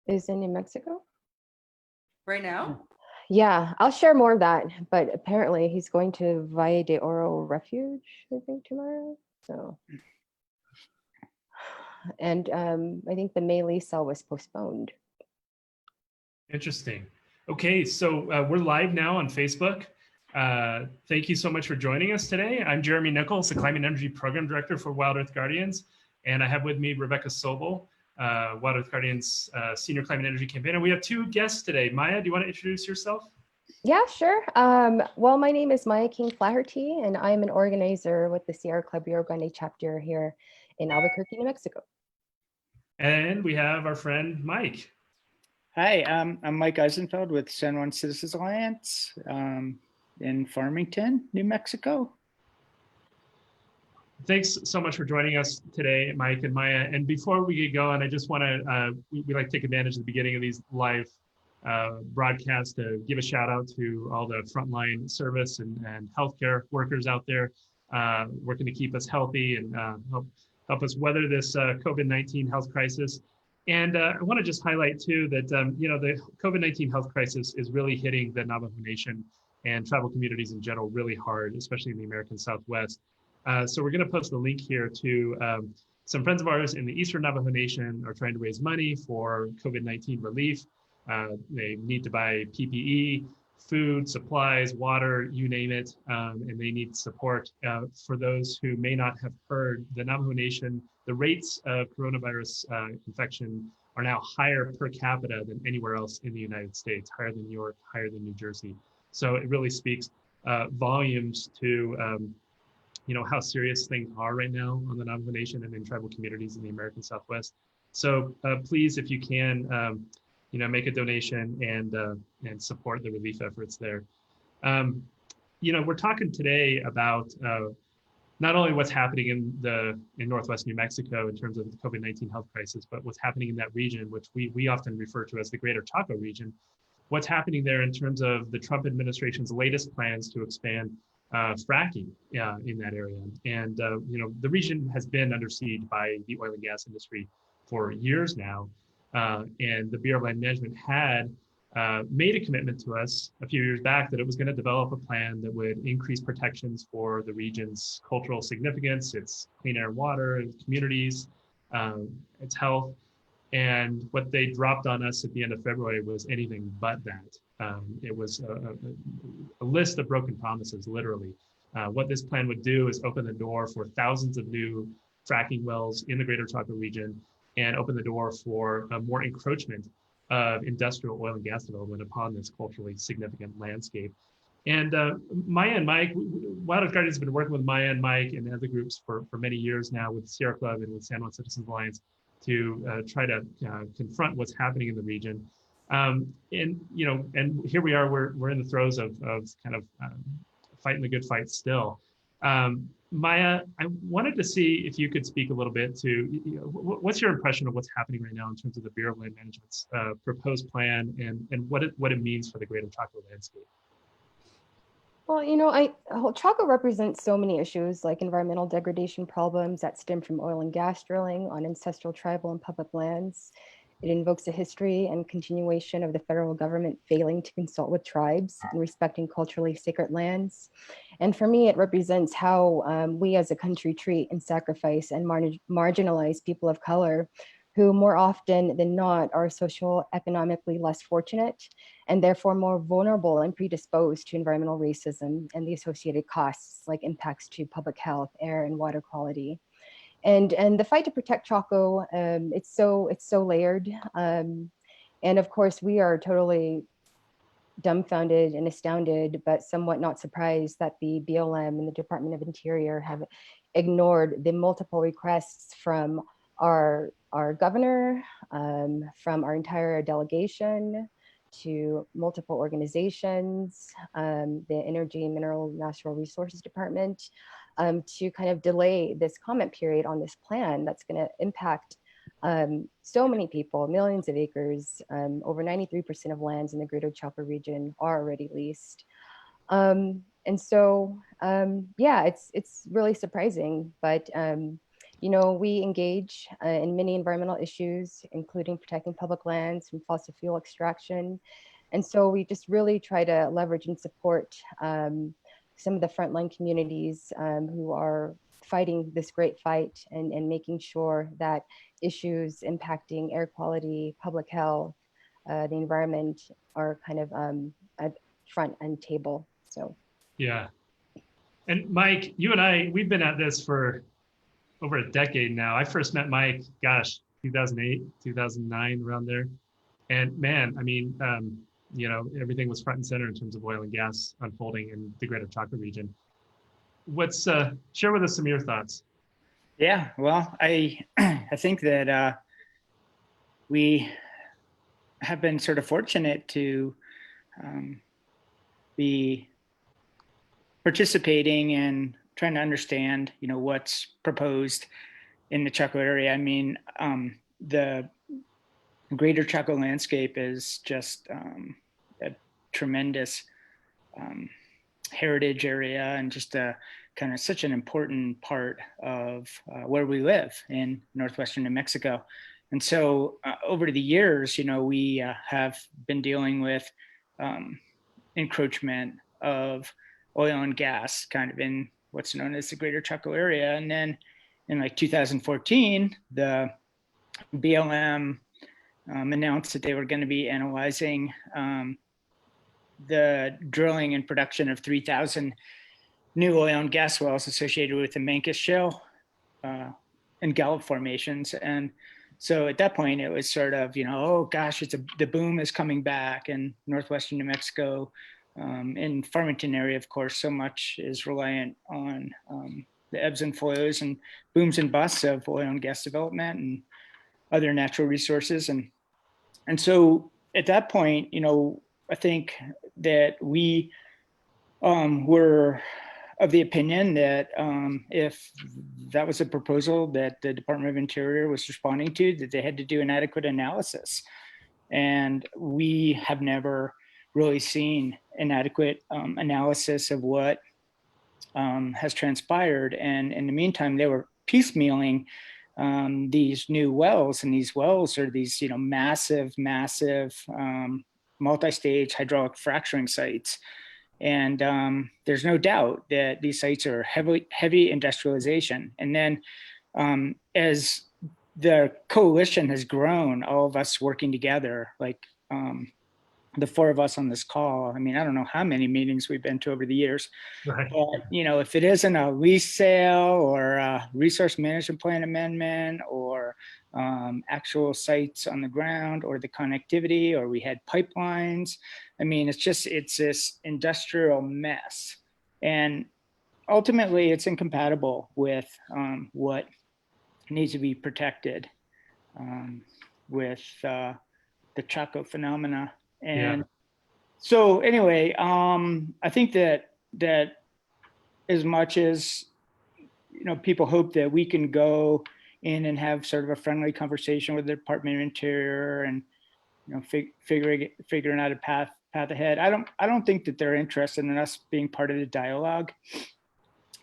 is in New Mexico. Right now? Yeah, I'll share more of that. But apparently, he's going to Valle de Oro Refuge, I think, tomorrow. So, and I think the May cell was postponed. Interesting. Okay, so we're live now on Facebook. Thank you so much for joining us today. I'm Jeremy Nichols, the Climate and Energy Program Director for Wild Earth Guardians, and I have with me Rebecca Sobel, Wild Earth Guardians Senior Climate and Energy Campaigner. We have two guests today. Maya, do you want to introduce yourself? Yeah, sure. Well, my name is Maya King Flaherty, and I'm an organizer with the Sierra Club Rio Grande chapter here in Albuquerque, New Mexico. And we have our friend Mike. Hi, I'm Mike Eisenfeld with San Juan Citizens Alliance in Farmington, New Mexico. Thanks so much for joining us today, Mike and Maya. And before we get going, I just want to, we like to take advantage of the beginning of these live broadcasts to give a shout out to all the frontline service and healthcare workers out there working to keep us healthy and help us weather this COVID-19 health crisis. And I want to just highlight too that the COVID-19 health crisis is really hitting the Navajo Nation and tribal communities in general really hard, especially in the American Southwest. So we're going to post a link here to some friends of ours in the Eastern Navajo Nation are trying to raise money for COVID-19 relief. They need to buy PPE, food, supplies, water, you name it, and they need support. For those who may not have heard, the Navajo Nation, the rates of coronavirus infection are now higher per capita than anywhere else in the United States, higher than New York, higher than New Jersey. So it really speaks volumes to how serious things are right now on the Navajo Nation and in tribal communities in the American Southwest. So please, if you can, make a donation and support the relief efforts there. We're talking today about not only what's happening in Northwest New Mexico in terms of the COVID-19 health crisis, but what's happening in that region, which we often refer to as the Greater Chaco region. What's happening there in terms of the Trump administration's latest plans to expand fracking in that area. And, the region has been under siege by the oil and gas industry for years now. And the Bureau of Land Management had made a commitment to us a few years back that it was going to develop a plan that would increase protections for the region's cultural significance, its clean air and water, its communities, its health. And what they dropped on us at the end of February was anything but that. It was a list of broken promises, literally. What this plan would do is open the door for thousands of new fracking wells in the Greater Chaco region and open the door for more encroachment of industrial oil and gas development upon this culturally significant landscape. And Maya and Mike, Wild Earth Guardians have been working with Maya and Mike and other groups for many years now with Sierra Club and with San Juan Citizens Alliance to try to confront what's happening in the region. And here we are, we're in the throes of kind of fighting the good fight still. Maya, I wanted to see if you could speak a little bit to, what's your impression of what's happening right now in terms of the Bureau of Land Management's proposed plan and what it means for the Greater Chaco landscape? Well, Chaco represents so many issues like environmental degradation problems that stem from oil and gas drilling on ancestral, tribal, and public lands. It invokes a history and continuation of the federal government failing to consult with tribes and respecting culturally sacred lands. And for me, it represents how we as a country treat and sacrifice and marginalize people of color who more often than not are socioeconomically less fortunate and therefore more vulnerable and predisposed to environmental racism and the associated costs like impacts to public health, air, and water quality. And the fight to protect Chaco, it's so layered. And of course, we are totally dumbfounded and astounded, but somewhat not surprised that the BLM and the Department of Interior have ignored the multiple requests from our governor, from our entire delegation, to multiple organizations, the Energy and Mineral Natural Resources Department, to kind of delay this comment period on this plan that's going to impact so many people, millions of acres. Over 93% of lands in the Greater Chaco region are already leased. And so, yeah, it's really surprising, but We engage in many environmental issues, including protecting public lands from fossil fuel extraction. And so we just really try to leverage and support some of the frontline communities who are fighting this great fight and making sure that issues impacting air quality, public health, the environment are kind of at front and table. So Yeah. And Mike, you and I, we've been at this for over a decade now. I first met Mike, gosh, 2008, 2009, around there. And man, I mean, everything was front and center in terms of oil and gas unfolding in the Greater Chaco region. Share with us some of your thoughts. Yeah, well, I think that we have been sort of fortunate to be participating in trying to understand, what's proposed in the Chaco area. I mean, the Greater Chaco landscape is just a tremendous heritage area and just a kind of such an important part of where we live in northwestern New Mexico. And so over the years, we have been dealing with encroachment of oil and gas kind of in what's known as the Greater Chaco area. And then in like 2014, the BLM announced that they were going to be analyzing the drilling and production of 3,000 new oil and gas wells associated with the Mancos Shale and Gallup formations. And so at that point, it was sort of, oh gosh, the boom is coming back in northwestern New Mexico. In Farmington area, of course, so much is reliant on the ebbs and flows and booms and busts of oil and gas development and other natural resources. And so at that point, I think that we were of the opinion that if that was a proposal that the Department of Interior was responding to, that they had to do an adequate analysis. And we have never really seen an adequate analysis of what has transpired. And in the meantime, they were piecemealing these new wells, and these wells are these, massive multi-stage hydraulic fracturing sites. And there's no doubt that these sites are heavy industrialization. And then as the coalition has grown, all of us working together, like the four of us on this call, I mean, I don't know how many meetings we've been to over the years, Right. but, if it isn't a lease sale or a resource management plan amendment or actual sites on the ground or the connectivity, or we had pipelines. I mean, it's this industrial mess. And ultimately it's incompatible with what needs to be protected with the Chaco phenomena. And so anyway, I think that as much as, people hope that we can go in and have sort of a friendly conversation with the Department of Interior and, figuring out a path ahead. I don't think that they're interested in us being part of the dialogue.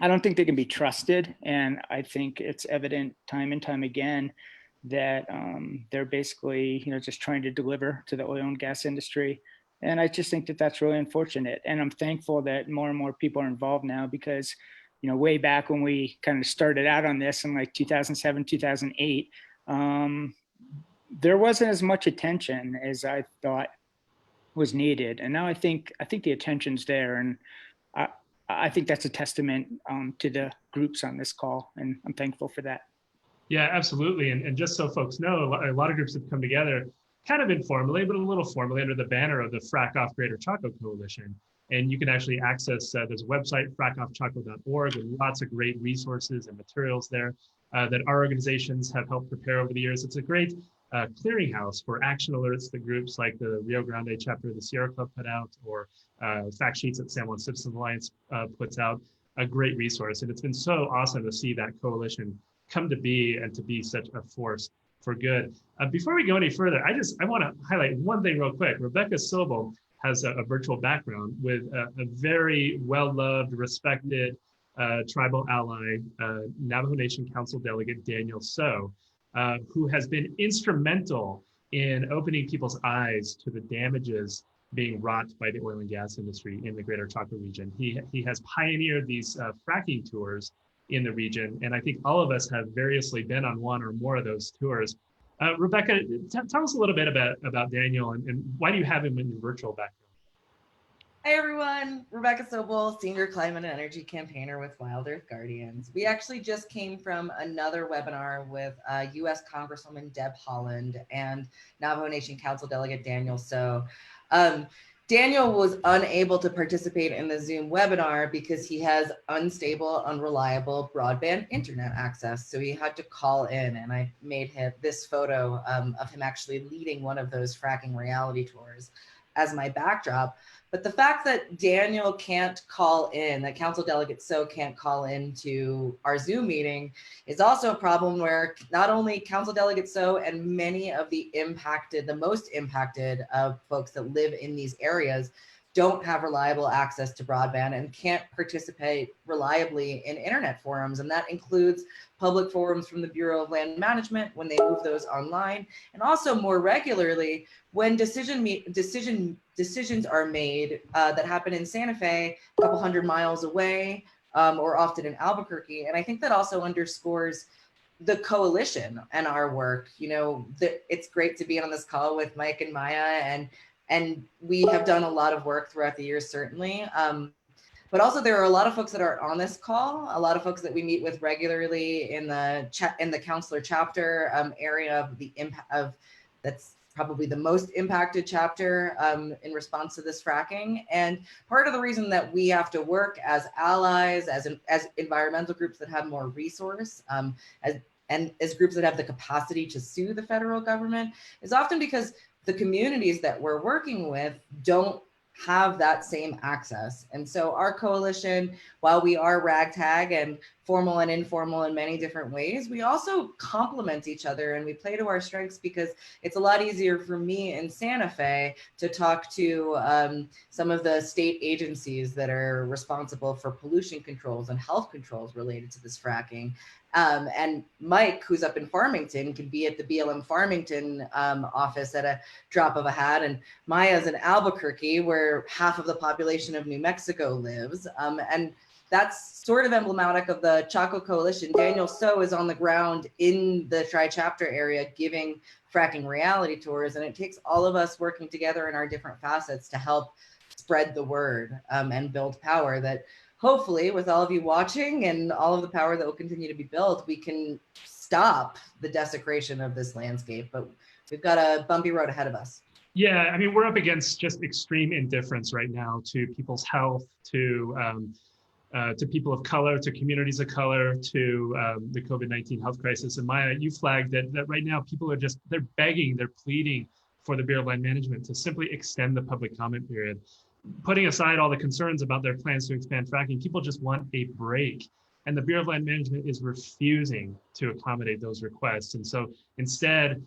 I don't think they can be trusted. And I think it's evident time and time again that they're basically, just trying to deliver to the oil and gas industry. And I just think that that's really unfortunate. And I'm thankful that more and more people are involved now, because, way back when we kind of started out on this in like 2007, 2008, there wasn't as much attention as I thought was needed. And now I think the attention's there. And I think that's a testament to the groups on this call. And I'm thankful for that. Yeah, absolutely. And just so folks know, a lot of groups have come together kind of informally, but a little formally under the banner of the Frack Off Greater Chaco Coalition. And you can actually access, there's a website, frackoffchaco.org, with lots of great resources and materials there that our organizations have helped prepare over the years. It's a great clearinghouse for action alerts that groups like the Rio Grande chapter of the Sierra Club put out, or fact sheets that San Juan Citizens Alliance puts out. A great resource. And it's been so awesome to see that coalition come to be and to be such a force for good. Before we go any further, I want to highlight one thing real quick. Rebecca Sobel has a virtual background with a very well-loved, respected tribal ally, Navajo Nation Council Delegate Daniel So, who has been instrumental in opening people's eyes to the damages being wrought by the oil and gas industry in the Greater Chaco region. He has pioneered these fracking tours in the region, and I think all of us have variously been on one or more of those tours. Rebecca, tell us a little bit about Daniel and why do you have him in your virtual background? Hi everyone, Rebecca Sobel, Senior Climate and Energy Campaigner with Wild Earth Guardians. We actually just came from another webinar with US Congresswoman Deb Haaland and Navajo Nation Council Delegate Daniel So. Daniel was unable to participate in the Zoom webinar because he has unstable, unreliable broadband internet access. So he had to call in, and I made him this photo of him actually leading one of those fracking reality tours as my backdrop. But the fact that Daniel can't call in, that Council Delegate So can't call in to our Zoom meeting is also a problem where not only Council Delegate So and many of the most impacted folks that live in these areas don't have reliable access to broadband and can't participate reliably in internet forums. And that includes public forums from the Bureau of Land Management when they move those online, and also more regularly when decisions are made that happen in Santa Fe, a couple hundred miles away, or often in Albuquerque. And I think that also underscores the coalition and our work. You know, it's great to be on this call with Mike and Maya, and we have done a lot of work throughout the years, certainly. But also there are a lot of folks that are on this call, a lot of folks that we meet with regularly in the counselor chapter area of the impact of that's probably the most impacted chapter in response to this fracking. And part of the reason that we have to work as allies, as environmental groups that have more resource, as groups that have the capacity to sue the federal government, is often because the communities that we're working with don't have that same access. And so our coalition, while we are ragtag and formal and informal in many different ways, we also complement each other and we play to our strengths, because it's a lot easier for me in Santa Fe to talk to some of the state agencies that are responsible for pollution controls and health controls related to this fracking. And Mike, who's up in Farmington, can be at the BLM Farmington office at a drop of a hat. And Maya's in Albuquerque, where half of the population of New Mexico lives. And that's sort of emblematic of the Chaco Coalition. Daniel So is on the ground in the tri-chapter area giving fracking reality tours. And it takes all of us working together in our different facets to help spread the word and build power that hopefully, with all of you watching and all of the power that will continue to be built, we can stop the desecration of this landscape. But we've got a bumpy road ahead of us. Yeah, I mean, we're up against just extreme indifference right now to people's health, to people of color, to communities of color, to the COVID-19 health crisis. And Maya, you flagged that right now people are they're begging, they're pleading for the Bureau of Land Management to simply extend the public comment period. Putting aside all the concerns about their plans to expand fracking, people just want a break. And the Bureau of Land Management is refusing to accommodate those requests. And so instead,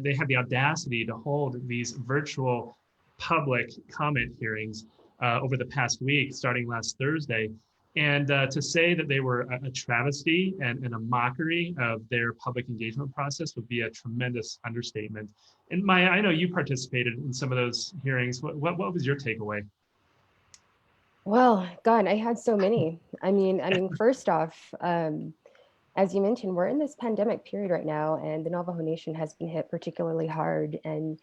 they have the audacity to hold these virtual public comment hearings over the past week, starting last Thursday. And to say that they were a travesty and a mockery of their public engagement process would be a tremendous understatement. And Maya, I know you participated in some of those hearings. What was your takeaway? Well, God, I had so many. I mean, first off, as you mentioned, we're in this pandemic period right now, and the Navajo Nation has been hit particularly hard. And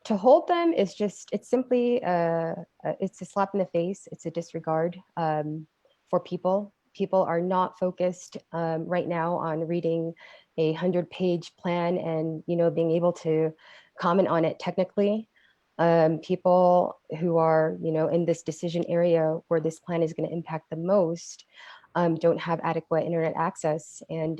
to hold them is it's simply, it's a slap in the face. It's a disregard for people. People are not focused right now on reading a 100-page plan and, being able to comment on it technically. People who are, in this decision area where this plan is going to impact the most don't have adequate internet access. And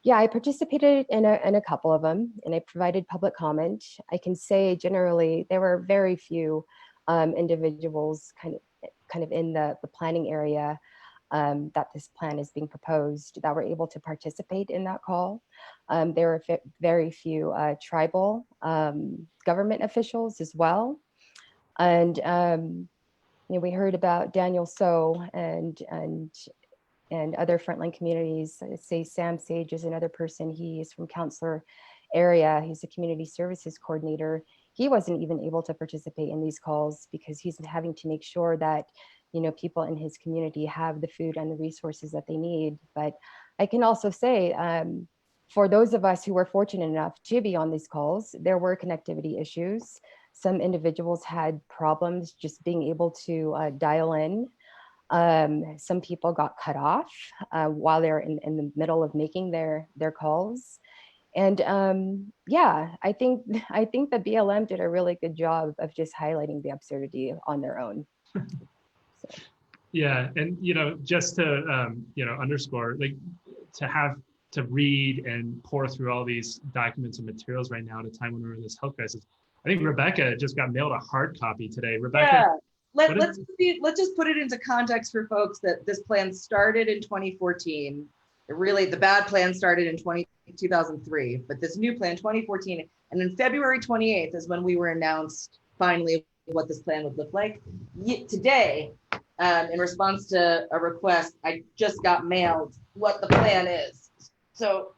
yeah, I participated in a couple of them, and I provided public comment. I can say generally there were very few individuals kind of in the planning area that this plan is being proposed that were able to participate in that call. There were very few tribal government officials as well. And we heard about Daniel So and and other frontline communities. Say Sam Sage is another person. He is from Counselor area. He's a community services coordinator. He wasn't even able to participate in these calls because he's having to make sure that, you know, people in his community have the food and the resources that they need. But I can also say, for those of us who were fortunate enough to be on these calls, there were connectivity issues. Some individuals had problems just being able to dial in. Some people got cut off while they're in the middle of making their calls. And yeah, I think the BLM did a really good job of just highlighting the absurdity on their own. So. Yeah, and you know, just to you know, underscore, like, to read and pour through all these documents and materials right now at a time when we're in this health crisis. I think Rebecca just got mailed a hard copy today. Rebecca, yeah. Let's just put it into context for folks that this plan started in 2014. Really, the bad plan started in 2003, but this new plan 2014, and then February 28th is when we were announced finally what this plan would look like. Today, in response to a request, I just got mailed what the plan is. So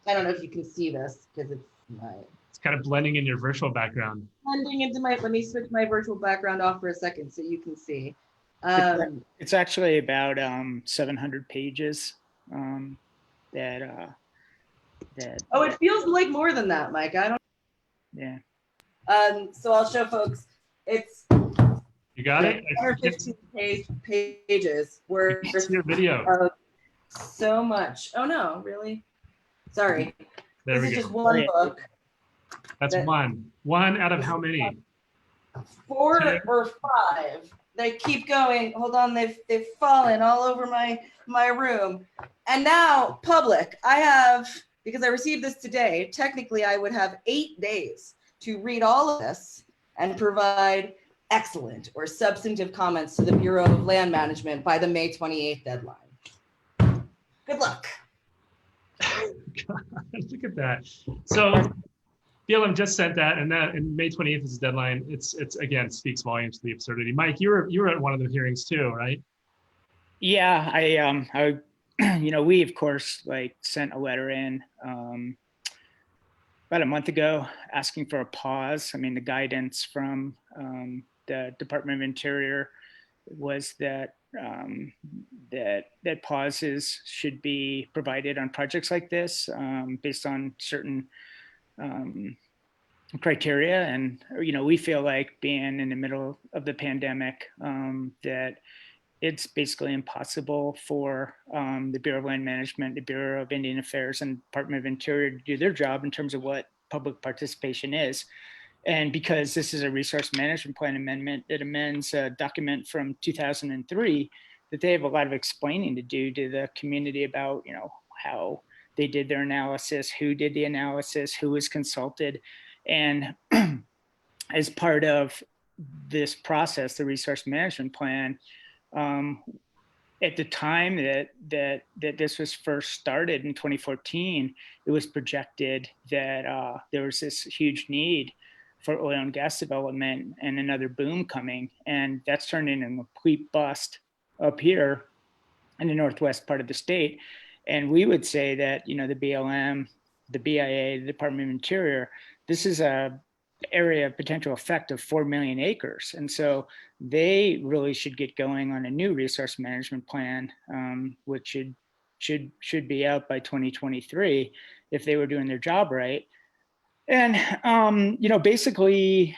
I don't know if you can see this because it's kind of blending in your virtual background. Blending into let me switch my virtual background off for a second so you can see. It's actually about 700 pages. Oh, it feels like more than that, Mike. I don't. Yeah. So I'll show folks. It's. You got it. 115 pages. Where your video. So much. Oh no, really? Sorry. There this we is go. just one book. That's one. One out of how many? 4 or 5. They keep going. Hold on, they've fallen all over my room. And now public. I have, because I received this today, technically I would have 8 days to read all of this and provide excellent or substantive comments to the Bureau of Land Management by the May 28th deadline. Good luck. God, look at that. So BLM just sent that, and May 28th is the deadline. It's again speaks volumes to the absurdity. Mike, you were at one of the hearings too, right? Yeah, I you know, we of course sent a letter in about a month ago asking for a pause. I mean, the guidance from the Department of Interior was that that pauses should be provided on projects like this based on certain criteria. And, you know, we feel like being in the middle of the pandemic, that it's basically impossible for the Bureau of Land Management, the Bureau of Indian Affairs, and Department of Interior to do their job in terms of what public participation is. And because this is a resource management plan amendment that amends a document from 2003, that they have a lot of explaining to do to the community about, you know, how they did their analysis, who did the analysis, who was consulted. And as part of this process, the resource management plan, at the time that this was first started in 2014, it was projected that there was this huge need for oil and gas development and another boom coming. And that's turned into a complete bust up here in the northwest part of the state. And we would say that, you know, the BLM, the BIA, the Department of Interior, this is a area of potential effect of 4 million acres. And so they really should get going on a new resource management plan, which should be out by 2023 if they were doing their job right. And, you know, basically,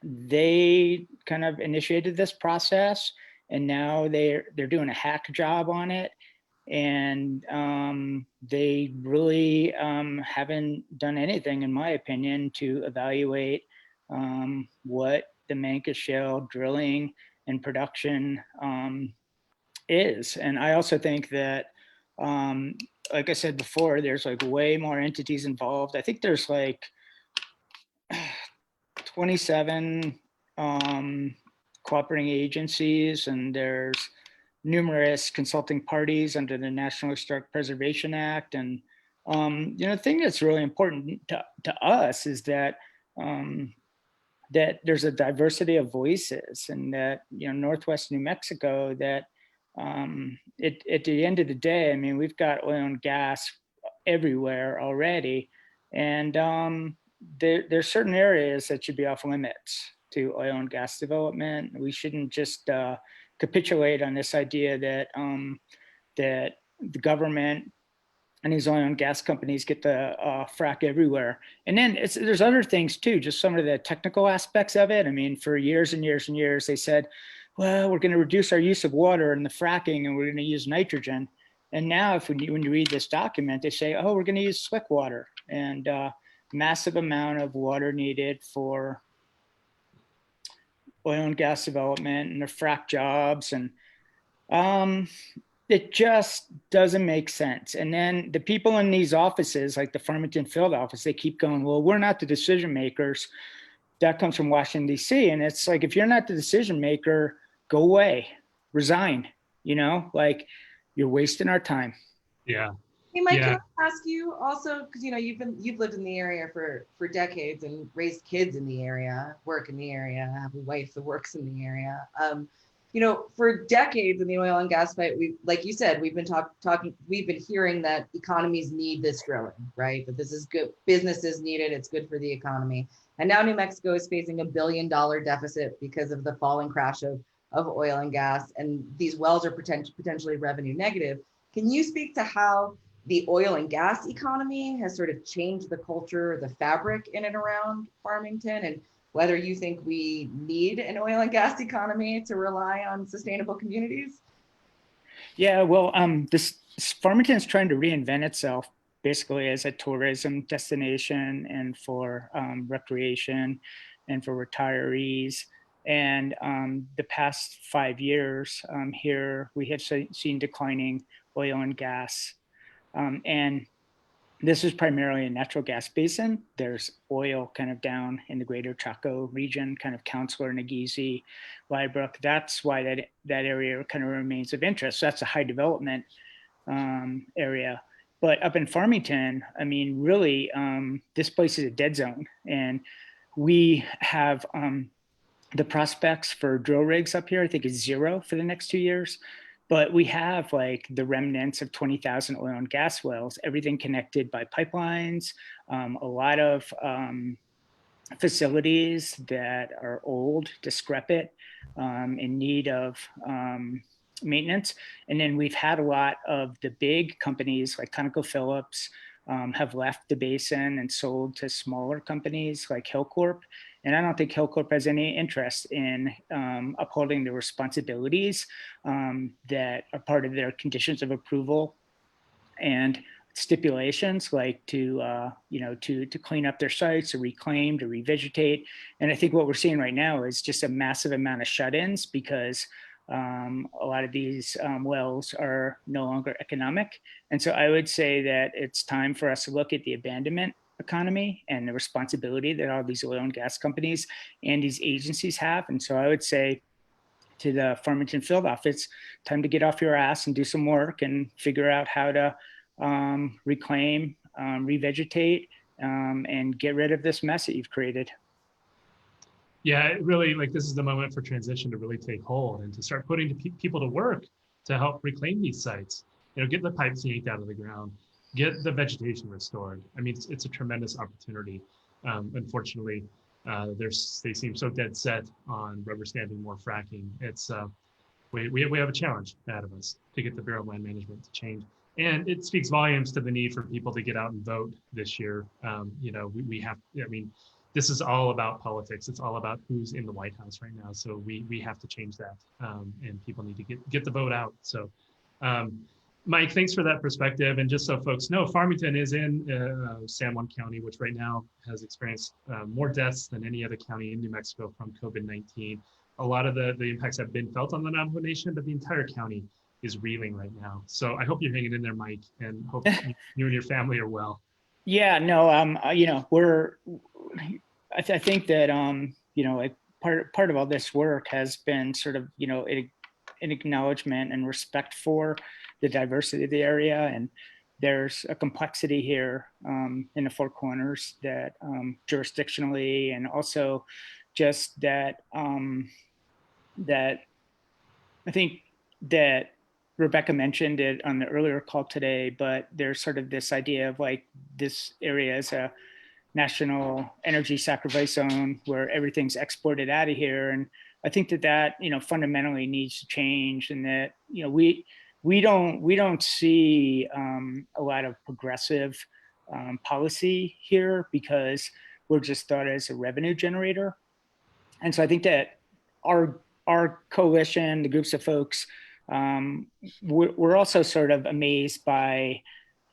they kind of initiated this process, and now they're doing a hack job on it. And they really haven't done anything, in my opinion, to evaluate what the Mancos Shale drilling and production is. And I also think that, like I said before, there's way more entities involved. I think there's 27 cooperating agencies, and there's numerous consulting parties under the National Historic Preservation Act. And you know, the thing that's really important to us is that that there's a diversity of voices, and that, you know, Northwest New Mexico, that at the end of the day, I mean, we've got oil and gas everywhere already, and there's certain areas that should be off limits to oil and gas development. We shouldn't just capitulate on this idea that that the government and these oil and gas companies get to frack everywhere. And then there's other things too, just some of the technical aspects of it. I mean, for years and years and years, they said, well, we're going to reduce our use of water in the fracking and we're going to use nitrogen. And now when you read this document, they say, oh, we're going to use slick water, and massive amount of water needed for oil and gas development and their frack jobs. And it just doesn't make sense. And then the people in these offices, like the Farmington field office, they keep going, well, we're not the decision makers. That comes from Washington, D.C. And it's like, if you're not the decision maker, go away, resign, like you're wasting our time. Yeah. Hey, Mike, Yeah. can I ask you also, because you've lived in the area for decades and raised kids in the area, work in the area, have a wife that works in the area. For decades in the oil and gas fight, like you said, we've been talking, we've been hearing that economies need this drilling, right? That this is good, businesses need it, it's good for the economy. And now New Mexico is facing $1 billion deficit because of the falling crash of oil and gas, and these wells are potentially revenue negative. Can you speak to how the oil and gas economy has sort of changed the culture, the fabric in and around Farmington, and whether you think we need an oil and gas economy to rely on sustainable communities? Yeah, well, this Farmington is trying to reinvent itself basically as a tourism destination and for recreation and for retirees. And the past 5 years here, we have seen declining oil and gas. And this is primarily a natural gas basin. There's oil kind of down in the Greater Chaco region, kind of Counselor, Nageezi, Liebrook. That's why that area kind of remains of interest. So that's a high development area. But up in Farmington, I mean, really, this place is a dead zone. And we have the prospects for drill rigs up here, I think, is 0 for the next 2 years. But we have like the remnants of 20,000 oil and gas wells, everything connected by pipelines, a lot of facilities that are old, decrepit, in need of maintenance. And then we've had a lot of the big companies like ConocoPhillips have left the basin and sold to smaller companies like Hillcorp. And I don't think Hillcorp has any interest in upholding the responsibilities that are part of their conditions of approval and stipulations, like to clean up their sites, to reclaim, to revegetate. And I think what we're seeing right now is just a massive amount of shut-ins because a lot of these wells are no longer economic. And so I would say that it's time for us to look at the abandonment economy and the responsibility that all these oil and gas companies and these agencies have. And so I would say to the Farmington field office, time to get off your ass and do some work and figure out how to reclaim, revegetate, and get rid of this mess that you've created. Yeah, it really, like, this is the moment for transition to really take hold and to start putting people to work to help reclaim these sites. Get the pipes yanked out of the ground, get the vegetation restored. I mean, it's a tremendous opportunity. Unfortunately, they seem so dead set on rubber stamping more fracking. It's we have a challenge ahead of us to get the Bureau of Land Management to change. And it speaks volumes to the need for people to get out and vote this year. We have, I mean, this is all about politics. It's all about who's in the White House right now. So we have to change that, and people need to get the vote out. So, Mike, thanks for that perspective. And just so folks know, Farmington is in San Juan County, which right now has experienced more deaths than any other county in New Mexico from COVID-19. A lot of the impacts have been felt on the Navajo Nation, but the entire county is reeling right now. So I hope you're hanging in there, Mike, and hope you and your family are well. Yeah, no, I think that like part of all this work has been sort of an acknowledgement and respect for the diversity of the area, and there's a complexity here in the Four Corners that jurisdictionally, and also just that that I think that Rebecca mentioned it on the earlier call today, but there's sort of this idea of like this area is a national energy sacrifice zone where everything's exported out of here. And I think that fundamentally needs to change, and that we don't see a lot of progressive policy here because we're just thought as a revenue generator. And so I think that our coalition, the groups of folks, we're also sort of amazed by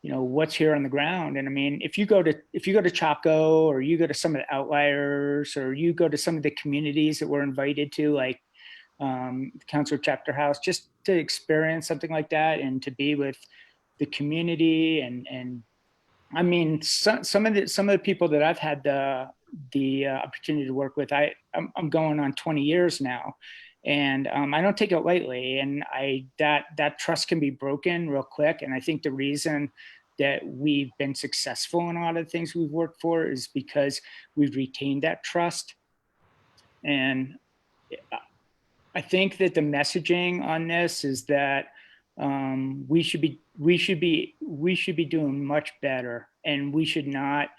what's here on the ground. And I mean, if you go to Chaco, or you go to some of the outliers, or you go to some of the communities that we're invited to, like the Council Chapter House, just to experience something like that and to be with the community. And I mean, some of the people that I've had the opportunity to work with, I'm going on 20 years now. And I don't take it lightly, and that trust can be broken real quick. And I think the reason that we've been successful in a lot of the things we've worked for is because we've retained that trust. And I think that the messaging on this is that we should be doing much better, and we should not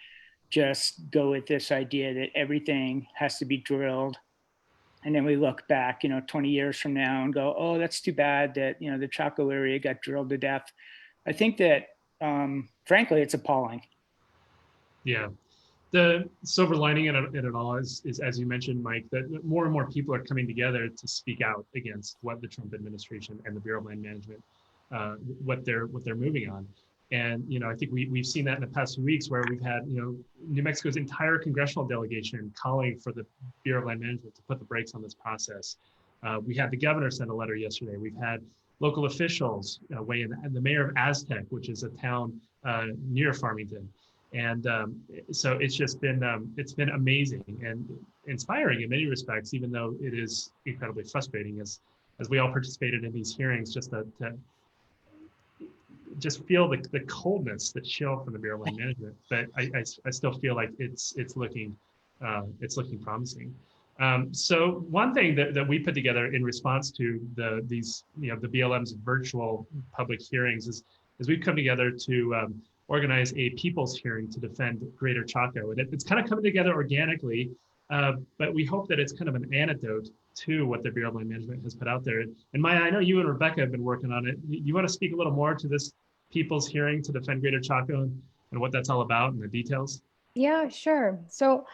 just go with this idea that everything has to be drilled. And then we look back, 20 years from now and go, oh, that's too bad that, the Chaco area got drilled to death. I think that, frankly, it's appalling. Yeah. The silver lining in it all is, as you mentioned, Mike, that more and more people are coming together to speak out against what the Trump administration and the Bureau of Land Management, what they're moving on. And, I think we've seen that in the past few weeks, where we've had, New Mexico's entire congressional delegation calling for the Bureau of Land Management to put the brakes on this process. We had the governor send a letter yesterday. We've had local officials weigh in, and the mayor of Aztec, which is a town near Farmington. And so it's just been amazing and inspiring in many respects, even though it is incredibly frustrating as we all participated in these hearings, just to just feel the coldness, the chill from the Bureau of Land Management. But I still feel like it's looking promising. So one thing that we put together in response to the BLM's virtual public hearings is we've come together to organize a people's hearing to defend Greater Chaco. And it's kind of coming together organically, but we hope that it's kind of an antidote to what the Bureau of Land Management has put out there. And Maya, I know you and Rebecca have been working on it. You want to speak a little more to this people's hearing to defend Greater Chaco and what that's all about and the details? Yeah, sure. So,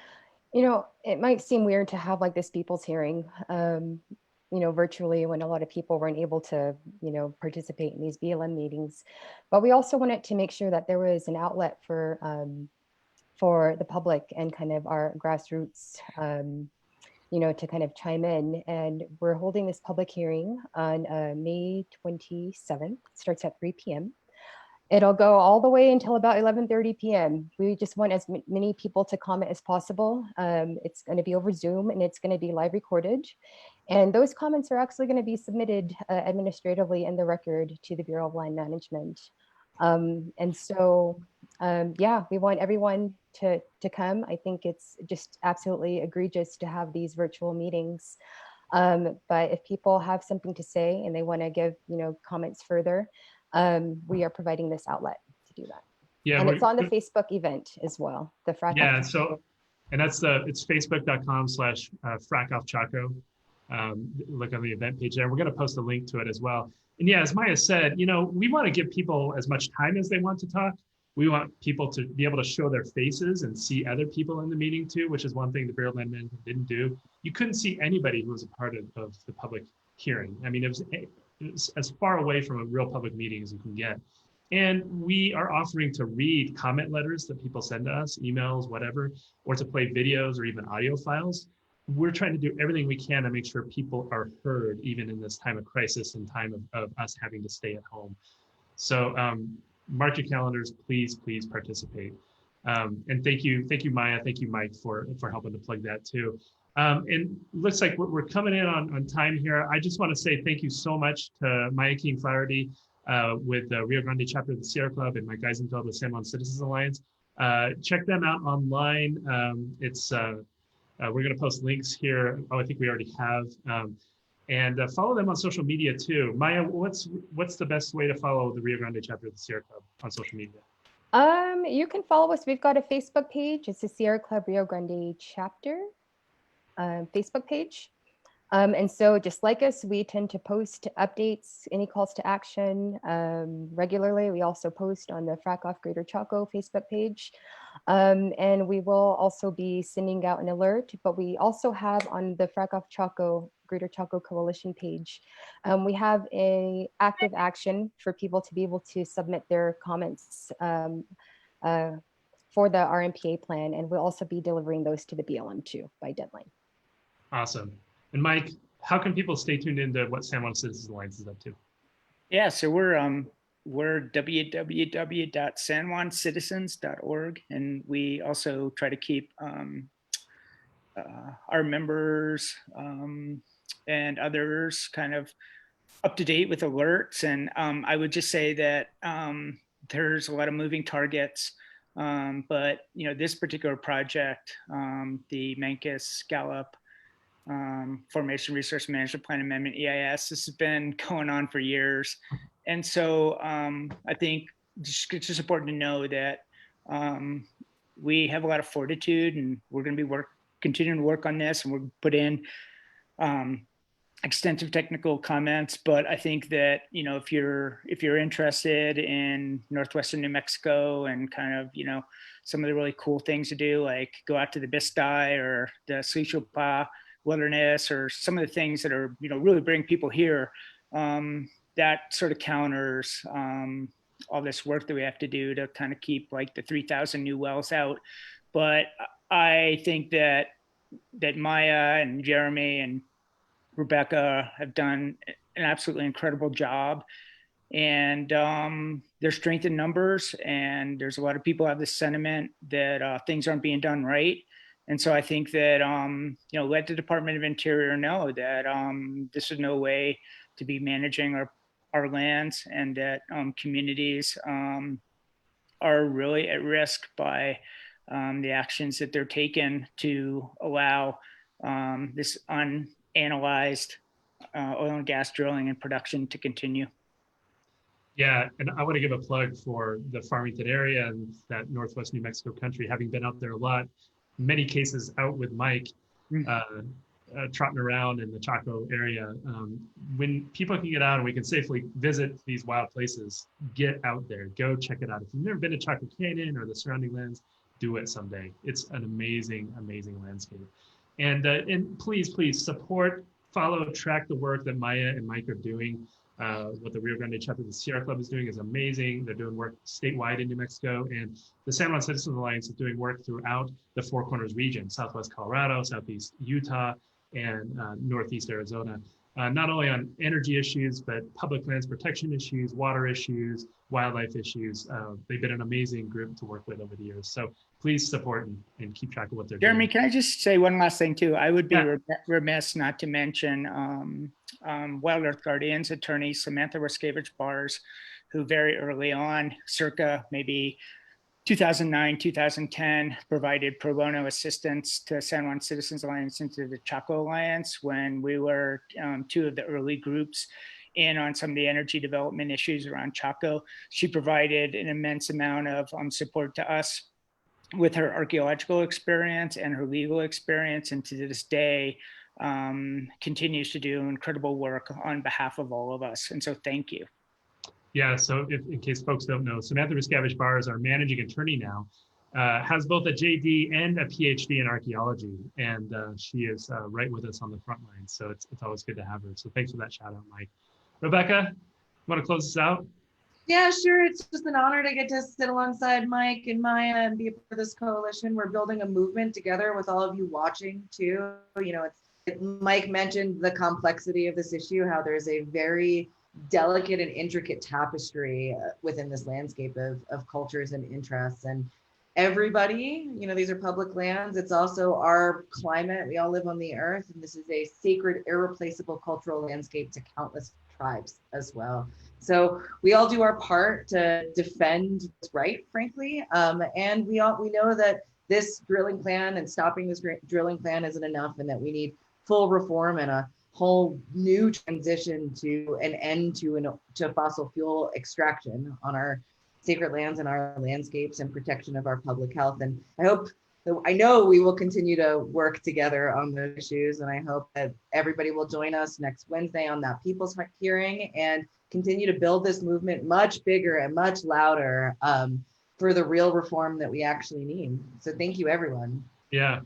it might seem weird to have like this people's hearing, virtually, when a lot of people weren't able to, participate in these BLM meetings. But we also wanted to make sure that there was an outlet for the public and kind of our grassroots, to kind of chime in. And we're holding this public hearing on May 27th. It starts at 3 p.m. It'll go all the way until about 11:30 p.m. We just want as many people to comment as possible. It's going to be over Zoom, and it's going to be live recorded. And those comments are actually going to be submitted administratively in the record to the Bureau of Land Management. And so, we want everyone to come. I think it's just absolutely egregious to have these virtual meetings. But if people have something to say and they want to give, comments further, we are providing this outlet to do that. Yeah, and it's on the Facebook event as well. The frack. Yeah. So, and it's facebook.com/frackoffchaco. Look on the event page there. We're going to post a link to it as well. And yeah, as Maya said, we want to give people as much time as they want to talk. We want people to be able to show their faces and see other people in the meeting too, which is one thing the Bureau of Land Management didn't do. You couldn't see anybody who was a part of the public hearing. I mean, it was as far away from a real public meeting as you can get. And we are offering to read comment letters that people send to us, emails, whatever, or to play videos or even audio files. We're trying to do everything we can to make sure people are heard, even in this time of crisis and time of us having to stay at home. So mark your calendars, please participate. And thank you, Maya, thank you, Mike, for helping to plug that too. And looks like we're coming in on time here. I just want to say thank you so much to Maya King Flaherty with the Rio Grande chapter of the Sierra Club and Mike Eisenfeld with San Juan Citizens Alliance. Check them out online. We're going to post links here. Oh, I think we already have. And follow them on social media too. Maya, what's the best way to follow the Rio Grande chapter of the Sierra Club on social media? You can follow us. We've got a Facebook page. It's the Sierra Club Rio Grande chapter Facebook page. And so just like us, we tend to post updates, any calls to action regularly. We also post on the Frack Off Greater Chaco Facebook page. And we will also be sending out an alert, but we also have on the Frack Off Chaco, Greater Chaco Coalition page, we have a active action for people to be able to submit their comments for the RMPA plan. And we'll also be delivering those to the BLM too by deadline. Awesome. And Mike, how can people stay tuned into what San Juan Citizens Alliance is up to? Yeah, so we're www.sanjuancitizens.org, and we also try to keep our members and others kind of up to date with alerts. And I would just say that there's a lot of moving targets, but this particular project, the Mancos Gallup Formation Resource Management Plan Amendment, EIS, this has been going on for years. And so I think it's just important to know that we have a lot of fortitude, and we're going to be continuing to work on this, and we'll put in extensive technical comments. But I think that if you're interested in northwestern New Mexico and kind of some of the really cool things to do, like go out to the Bistai or the Slichupa Wilderness, or some of the things that are really bring people here, that sort of counters all this work that we have to do to kind of keep like the 3,000 new wells out. But I think that Maya and Jeremy and Rebecca have done an absolutely incredible job, and there's strength in numbers, and there's a lot of people have this sentiment that things aren't being done right. And so I think that let the Department of Interior know that this is no way to be managing our lands, and that communities are really at risk by the actions that they're taking to allow this unanalyzed oil and gas drilling and production to continue. Yeah, and I want to give a plug for the Farmington area and that Northwest New Mexico country, having been out there a lot, many cases out with Mike, trotting around in the Chaco area. When people can get out and we can safely visit these wild places, get out there, go check it out. If you've never been to Chaco Canyon or the surrounding lands, do it someday. It's an amazing, amazing landscape. And please support, follow, track the work that Maya and Mike are doing. What the Rio Grande chapter of the Sierra Club is doing is amazing. They're doing work statewide in New Mexico, and the San Juan Citizens Alliance is doing work throughout the Four Corners region, Southwest Colorado, Southeast Utah, and Northeast Arizona. Not only on energy issues, but public lands protection issues, water issues, wildlife issues. They've been an amazing group to work with over the years. So please support and keep track of what they're Jeremy, doing. can I just say one last thing too? I would be remiss not to mention Wild Earth Guardians attorney Samantha Ruskevich Bars, who very early on, circa maybe 2009, 2010, provided pro bono assistance to San Juan Citizens Alliance and to the Chaco Alliance when we were two of the early groups in on some of the energy development issues around Chaco. She provided an immense amount of support to us with her archaeological experience and her legal experience, and to this day continues to do incredible work on behalf of all of us. And so thank you. Yeah, so in case folks don't know, Samantha Ruskevich Barr is our managing attorney now, has both a JD and a PhD in archaeology, and she is right with us on the front line. So it's always good to have her. So thanks for that shout out, Mike. Rebecca, want to close this out? Yeah, sure. It's just an honor to get to sit alongside Mike and Maya and be a part of this coalition. We're building a movement together with all of you watching too. Mike mentioned the complexity of this issue, how there's a very delicate and intricate tapestry within this landscape of cultures and interests, and everybody, these are public lands. It's also our climate. We all live on the earth, and this is a sacred, irreplaceable cultural landscape to countless tribes as well. So we all do our part to defend what's right, frankly, and we know that this drilling plan and stopping this drilling plan isn't enough, and that we need full reform and a whole new transition to an end to fossil fuel extraction on our sacred lands and our landscapes and protection of our public health. And I know we will continue to work together on those issues, and I hope that everybody will join us next Wednesday on that people's hearing and continue to build this movement much bigger and much louder for the real reform that we actually need. So thank you, everyone. Yeah.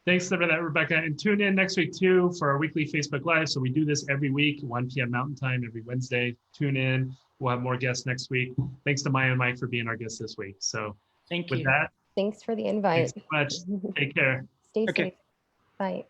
Thanks for that, Rebecca. And tune in next week, too, for our weekly Facebook Live. So we do this every week, 1 p.m. Mountain Time, every Wednesday. Tune in. We'll have more guests next week. Thanks to Maya and Mike for being our guests this week. So Thank with you. that, Thanks for the invite. thanks so much. Take care. Stay Okay. safe. Bye.